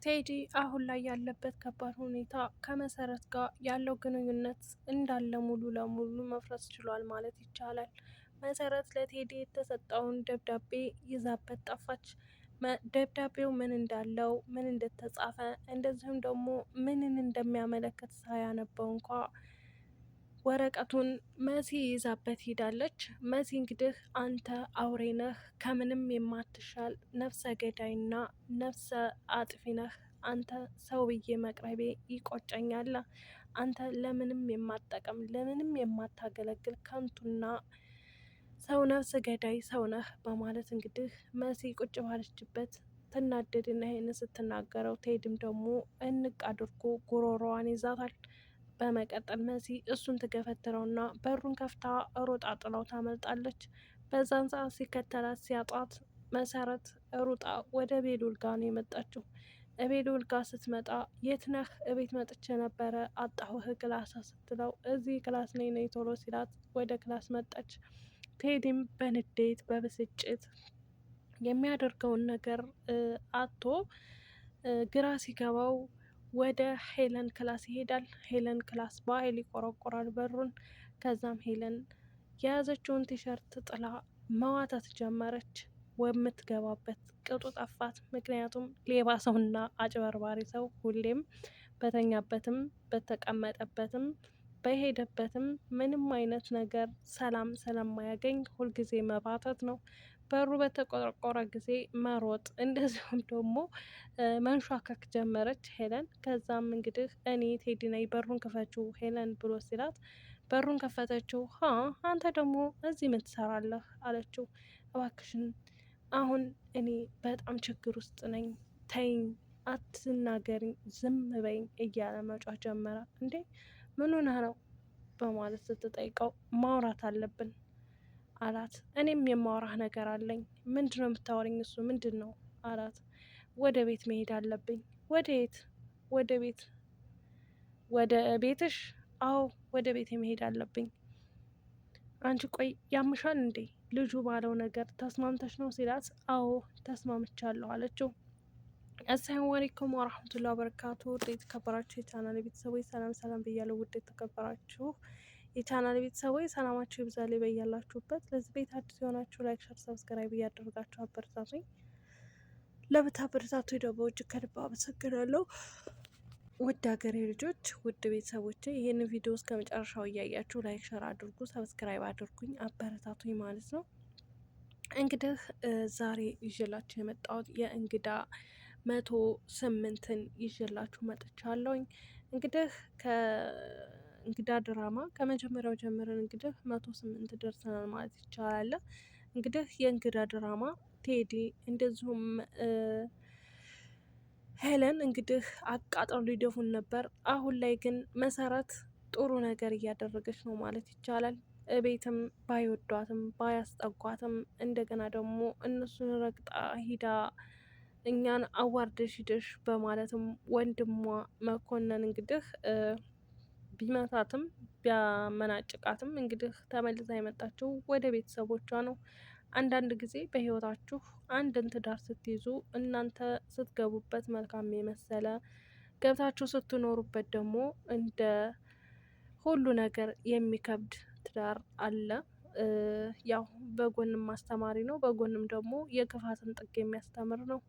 ቴዲ አሁን ላይ ያለበት ከባድ ሁኔታ ከመሰረት ጋር ያለው ግንኙነት እንዳለ ሙሉ ለሙሉ መፍረስ ችሏል ማለት ይቻላል። መሰረት ለቴዲ የተሰጠውን ደብዳቤ ይዛበት ጠፋች። ደብዳቤው ምን እንዳለው፣ ምን እንደተጻፈ፣ እንደዚሁም ደግሞ ምንን እንደሚያመለክት ሳያነበው እንኳ ወረቀቱን መሲ ይዛበት ሄዳለች። መሲ እንግዲህ አንተ አውሬ ነህ፣ ከምንም የማትሻል ነፍሰ ገዳይና ነፍሰ አጥፊ ነህ፣ አንተ ሰው ብዬ መቅረቤ ይቆጨኛል፣ አንተ ለምንም የማጠቀም ለምንም የማታገለግል ከንቱና ሰው ነፍስ ገዳይ ሰው ነህ በማለት እንግዲህ መሲ ቁጭ ባለችበት ትናደድና ይሄን ስትናገረው ቴድም ደግሞ እንቅ አድርጎ ጉሮሮዋን ይዛታል። በመቀጠል መሲ እሱን ትገፈትረውና በሩን ከፍታ ሮጣ ጥላው ታመልጣለች። በዛን ሰዓት ሲከተላት ሲያጧት መሰረት ሩጣ ወደ ቤሉል ጋ ነው የመጣችው። ቤሉል ጋ ስትመጣ የት ነህ? እቤት መጥቼ ነበረ አጣሁህ ክላስ ስትለው እዚህ ክላስ ነይ ቶሎ ሲላት ወደ ክላስ መጣች። ቴዲም በንዴት በብስጭት የሚያደርገውን ነገር አቶ ግራ ሲገባው ወደ ሄለን ክላስ ይሄዳል። ሄለን ክላስ በኃይል ይቆረቆራል በሩን። ከዛም ሄለን የያዘችውን ቲሸርት ጥላ መዋታት ጀመረች። የምትገባበት ቅጡ ጠፋት። ምክንያቱም ሌባ ሰውና አጭበርባሪ ሰው ሁሌም በተኛበትም በተቀመጠበትም በሄደበትም ምንም አይነት ነገር ሰላም ስለማያገኝ ሁልጊዜ መባተት ነው። በሩ በተቆረቆረ ጊዜ መሮጥ፣ እንደዚሁም ደግሞ መንሿከክ ጀመረች ሄለን። ከዛም እንግዲህ እኔ ቴዲ ነኝ በሩን ክፈችው ሄለን ብሎ ሲላት በሩን ከፈተችው። አንተ ደግሞ እዚህ ምን ትሰራለህ አለችው። እባክሽን አሁን እኔ በጣም ችግር ውስጥ ነኝ፣ ተይኝ፣ አትናገሪኝ፣ ዝም በይኝ እያለ መጫህ ጀመረ። እንዴ ምን ሆነህ ነው በማለት ስትጠይቀው ማውራት አለብን አላት። እኔም የማወራህ ነገር አለኝ። ምንድን ነው የምታወሪኝ? እሱ ምንድን ነው አላት። ወደ ቤት መሄድ አለብኝ። ወደ የት? ወደ ቤት። ወደ ቤትሽ? አዎ ወደ ቤት መሄድ አለብኝ። አንቺ ቆይ ያምሻል እንዴ? ልጁ ባለው ነገር ተስማምተሽ ነው ሲላት፣ አዎ ተስማምቻለሁ አለችው። አሰላሙ አለይኩም ወራህመቱላሂ ወበረካቱ። ውድ የተከበራችሁ የቻናል ቤተሰቦች ሰላም ሰላም ብያለሁ። ውድ የተከበራችሁ የቻናል ቤተሰቦች ሰላማችሁ ይብዛልኝ በያላችሁበት። ለዚህ ቤት አዲስ የሆናችሁ ላይክ፣ ሸር፣ ሰብስክራይብ እያደረጋችሁ አበረታቱኝ። ለምታበረታቱኝ ደግሞ እጅግ ከልብ አመሰግናለሁ። ውድ ሀገሬ ልጆች፣ ውድ ቤተሰቦች ይህን ቪዲዮ እስከ መጨረሻው እያያችሁ ላይክ ሸር አድርጉ፣ ሰብስክራይብ አድርጉኝ፣ አበረታቱኝ ማለት ነው። እንግዲህ ዛሬ ይዤላችሁ የመጣሁት የእንግዳ 108ን ይዤላችሁ መጥቻለሁኝ። እንግዲህ ከእንግዳ ድራማ ከመጀመሪያው ጀምረን እንግዲህ 108 ደርሰናል ማለት ይቻላል። እንግዲህ የእንግዳ ድራማ ቴዲ እንደዚሁም ሄለን እንግዲህ አቃጥለው ሊደፉን ነበር። አሁን ላይ ግን መሰረት ጥሩ ነገር እያደረገች ነው ማለት ይቻላል። ቤትም ባይወዷትም ባያስጠጓትም እንደገና ደግሞ እነሱን ረግጣ ሂዳ እኛን አዋርደሽ ሂደሽ በማለትም ወንድሟ መኮንን እንግዲህ ቢመታትም ቢያመናጭቃትም እንግዲህ ተመልሳ የመጣችው ወደ ቤተሰቦቿ ነው። አንዳንድ ጊዜ በህይወታችሁ አንድን ትዳር ስትይዙ እናንተ ስትገቡበት መልካም የመሰለ ገብታችሁ ስትኖሩበት ደግሞ እንደ ሁሉ ነገር የሚከብድ ትዳር አለ። ያው በጎንም አስተማሪ ነው፣ በጎንም ደግሞ የክፋትን ጥግ የሚያስተምር ነው።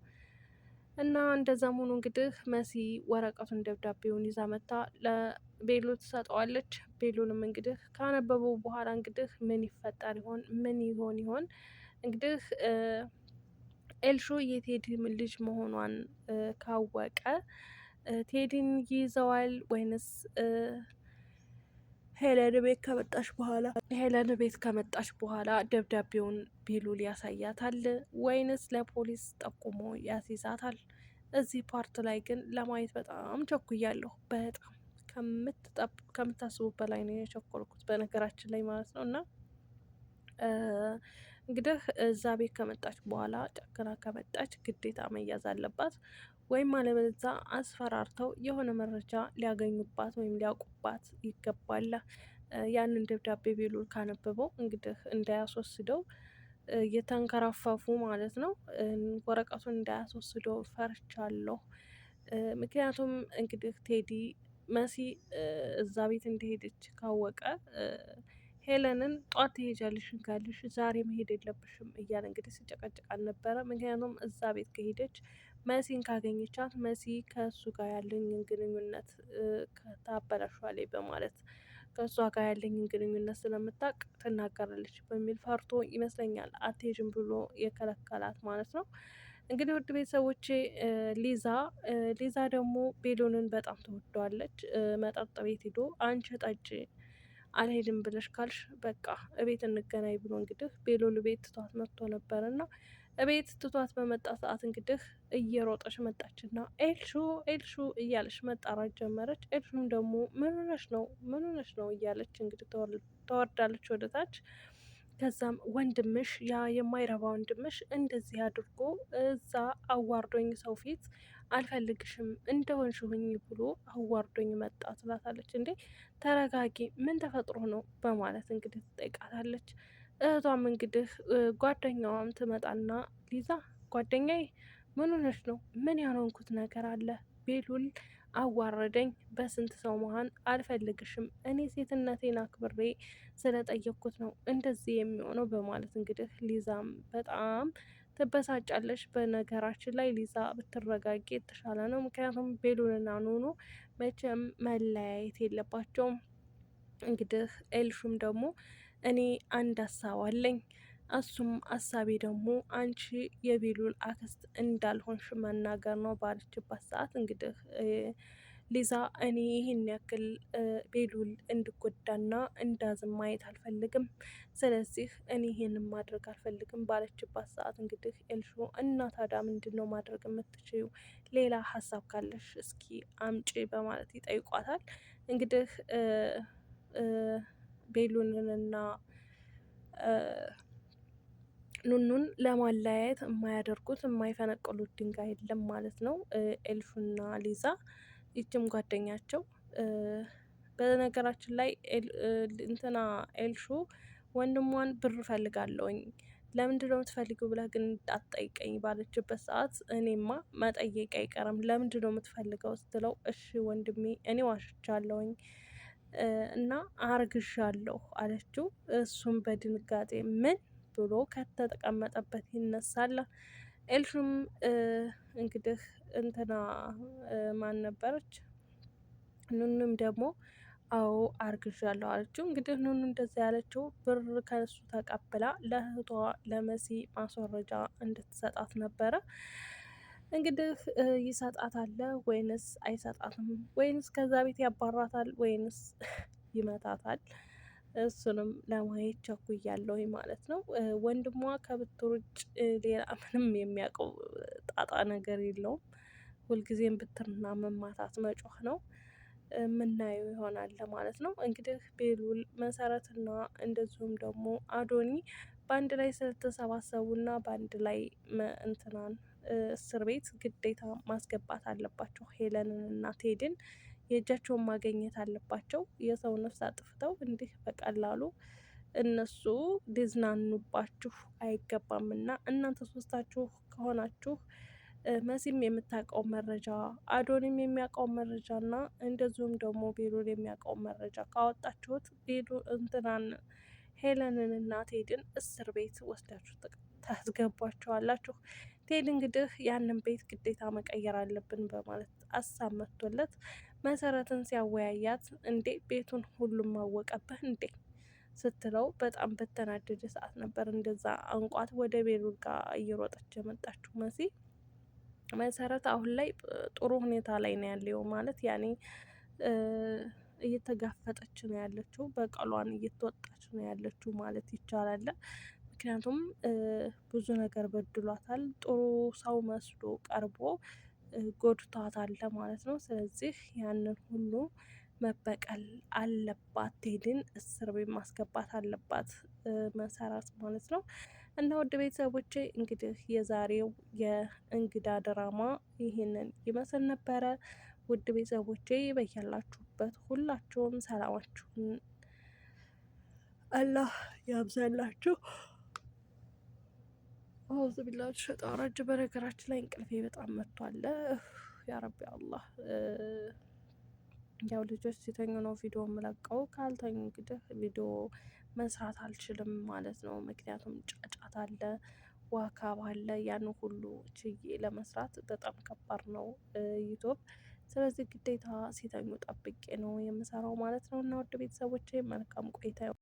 እና እንደዛም ሆኖ እንግዲህ መሲ ወረቀቱን ደብዳቤውን ይዛ መታ ለቤሉ ትሰጠዋለች። ቤሉንም እንግዲህ ካነበበው በኋላ እንግዲህ ምን ይፈጠር ይሆን ምን ይሆን እንግዲህ ኤልሹ የቴዲ ልጅ መሆኗን ካወቀ ቴዲን ይዘዋል ወይንስ ሄለን ቤት ከመጣች በኋላ ደብዳቤውን ቤሉል ያሳያታል ወይንስ ለፖሊስ ጠቁሞ ያስይዛታል? እዚህ ፓርት ላይ ግን ለማየት በጣም ቸኩያለሁ። በጣም ከምታስቡት በላይ ነው የቸኮልኩት በነገራችን ላይ ማለት ነው። እና እንግዲህ እዛ ቤት ከመጣች በኋላ ጨክና ከመጣች ግዴታ መያዝ አለባት፣ ወይም አለበለዚያ አስፈራርተው የሆነ መረጃ ሊያገኙባት ወይም ሊያውቁባት ይገባል። ያንን ደብዳቤ ቤሉል ካነበበው እንግዲህ እንዳያስወስደው እየተንከራፈፉ ማለት ነው። ወረቀቱን እንዳያስወስደው ፈርቻለሁ ምክንያቱም እንግዲህ ቴዲ መሲ እዛ ቤት እንደሄደች ካወቀ ሄለንን ጧት ትሄጃለሽ ካልሽ ዛሬ መሄድ የለብሽም እያለ እንግዲህ ሲጨቀጭቅ አልነበረ። ምክንያቱም እዛ ቤት ከሄደች መሲን ካገኘቻት መሲ ከእሱ ጋር ያለኝን ግንኙነት ታበላሿለች በማለት ከእሷ ጋር ያለኝን ግንኙነት ስለምታውቅ ትናገራለች በሚል ፈርቶ ይመስለኛል አትሄጂም ብሎ የከለከላት ማለት ነው። እንግዲህ ውድ ቤተሰቦቼ ሊዛ ደግሞ ቤሎንን በጣም ትወደዋለች። መጠጥ ቤት ሂዶ አንቺ ጠጪ አልሄድም ብለሽ ካልሽ በቃ እቤት እንገናኝ ብሎ እንግዲህ ቤሎል ቤት ትቷት መጥቶ ነበር እና እቤት ትቷት በመጣ ሰዓት እንግዲህ እየሮጠች መጣችና ኤልሹ ኤልሹ እያለች መጣራት ጀመረች። ኤልሹም ደግሞ ምን ሆነሽ ነው ምን ሆነሽ ነው እያለች እንግዲህ ተወርዳለች ወደ ታች። ከዛም ወንድምሽ ያ የማይረባ ወንድምሽ እንደዚህ አድርጎ እዛ አዋርዶኝ ሰው ፊት አልፈልግሽም እንደሆንሽ ሁኝ ብሎ አዋርዶኝ መጣ ትላታለች። እንዴ ተረጋጊ፣ ምን ተፈጥሮ ነው በማለት እንግዲህ ትጠይቃታለች። እህቷም እንግዲህ ጓደኛዋም ትመጣና ሊዛ ጓደኛዬ ምን ሆነሽ ነው? ምን ያልሆንኩት ነገር አለ? ቤሉል አዋረደኝ በስንት ሰው መሀን አልፈልግሽም፣ እኔ ሴትነቴን አክብሬ ስለጠየቅኩት ነው እንደዚህ የሚሆነው በማለት እንግዲህ ሊዛም በጣም ትበሳጫለች። በነገራችን ላይ ሊዛ ብትረጋጊ የተሻለ ነው። ምክንያቱም ቤሉልና ኑኑ መቼም መለያየት የለባቸውም። እንግዲህ ኤልሹም ደግሞ እኔ አንድ ሀሳብ አለኝ፣ እሱም ሀሳቤ ደግሞ አንቺ የቤሉል አክስት እንዳልሆንሽ መናገር ነው ባለችበት ሰዓት እንግዲህ ሊዛ እኔ ይህን ያክል ቤሉል እንድጎዳና እንዳዝም ማየት አልፈልግም፣ ስለዚህ እኔ ይህንን ማድረግ አልፈልግም ባለችባት ሰዓት እንግዲህ ኤልሹ እና ታዲያ ምንድን ነው ማድረግ የምትችይው? ሌላ ሀሳብ ካለሽ እስኪ አምጪ በማለት ይጠይቋታል። እንግዲህ ቤሉልንና ኑኑን ለማለያየት የማያደርጉት የማይፈነቅሉት ድንጋይ የለም ማለት ነው። ኤልሹና ሊዛ ይችም ጓደኛቸው። በነገራችን ላይ እንትና ኤልሹ ወንድሟን ብር ፈልጋለሁኝ ለምንድነው የምትፈልጊው ብለህ ግን አትጠይቀኝ ባለችበት ሰዓት እኔማ መጠየቅ አይቀርም ለምንድነው የምትፈልገው ስትለው እሺ ወንድሜ እኔ ዋሽቻለሁኝ እና አርግዣለሁ አለችው። እሱም በድንጋጤ ምን ብሎ ከተቀመጠበት ይነሳል። ኤልሹም እንግዲህ እንትና ማን ነበረች ኑኑም ደግሞ አዎ አርግዣለሁ አለችው። እንግዲህ ኑኑ እንደዛ ያለችው ብር ከሱ ተቀብላ ለእህቷ ለመሲ ማስወረጃ እንድትሰጣት ነበረ። እንግዲህ ይሰጣታል ወይንስ አይሰጣትም? ወይንስ ከዛ ቤት ያባራታል? ወይንስ ይመታታል? እሱንም ለማየት ቸኩያለሁ ማለት ነው። ወንድሟ ከብትር ውጭ ሌላ ምንም የሚያውቀው ጣጣ ነገር የለውም። ሁልጊዜም ብትርና መማታት መጮህ ነው። የምናየው ይሆናል ማለት ነው። እንግዲህ ቤሉል መሰረትና እንደዚሁም ደግሞ አዶኒ በአንድ ላይ ስለተሰባሰቡና በአንድ ላይ እንትናን እስር ቤት ግዴታ ማስገባት አለባቸው። ሄለንን እና ቴድን የእጃቸውን ማገኘት አለባቸው። የሰው ነፍስ አጥፍተው እንዲህ በቀላሉ እነሱ ሊዝናኑባችሁ አይገባምና እናንተ ሶስታችሁ ከሆናችሁ መሲም የምታውቀው መረጃ አዶንም የሚያውቀው መረጃ እና እንደዚሁም ደግሞ ቤሉል የሚያውቀው መረጃ ካወጣችሁት ቤሉ እንትናን ሄለንን እና ቴድን እስር ቤት ወስዳችሁ ታስገቧቸዋላችሁ። ቴድ እንግዲህ ያንን ቤት ግዴታ መቀየር አለብን በማለት አሳብ መጥቶለት መሰረትን ሲያወያያት እንዴ ቤቱን ሁሉም አወቀብህ እንዴ ስትለው በጣም በተናደደ ሰዓት ነበር እንደዛ አንቋት ወደ ቤሉል ጋር እየሮጠች የመጣችው መሲ። መሰረት አሁን ላይ ጥሩ ሁኔታ ላይ ነው ያለው ማለት ያኔ እየተጋፈጠች ነው ያለችው፣ በቀሏን እየተወጣች ነው ያለችው ማለት ይቻላል። ምክንያቱም ብዙ ነገር በድሏታል። ጥሩ ሰው መስሎ ቀርቦ ጎድቷታል ማለት ነው። ስለዚህ ያንን ሁሉ መበቀል አለባት። ቴድን እስር ቤት ማስገባት አለባት መሰረት ማለት ነው። እና ውድ ቤተሰቦቼ እንግዲህ የዛሬው የእንግዳ ድራማ ይህንን ይመስል ነበረ። ውድ ቤተሰቦቼ በያላችሁበት ሁላችሁም ሰላማችሁን አላህ ያብዛላችሁ። አውዝ ቢላችሁ ሸጣራጅ። በነገራችን ላይ እንቅልፌ በጣም መጥቷል። ያረቢ አላህ። ያው ልጆች ሲተኙ ነው ቪዲዮ የምለቀው። ካልተኙ እንግዲህ ቪዲዮ መስራት አልችልም ማለት ነው። ምክንያቱም ጫጫታ አለ፣ ዋካብ አለ። ያን ሁሉ ችዬ ለመስራት በጣም ከባድ ነው ዩቱብ። ስለዚህ ግዴታ ሲተኙ ጠብቄ ነው የምሰራው ማለት ነው። እና ውድ ቤተሰቦቼ መልካም ቆይታ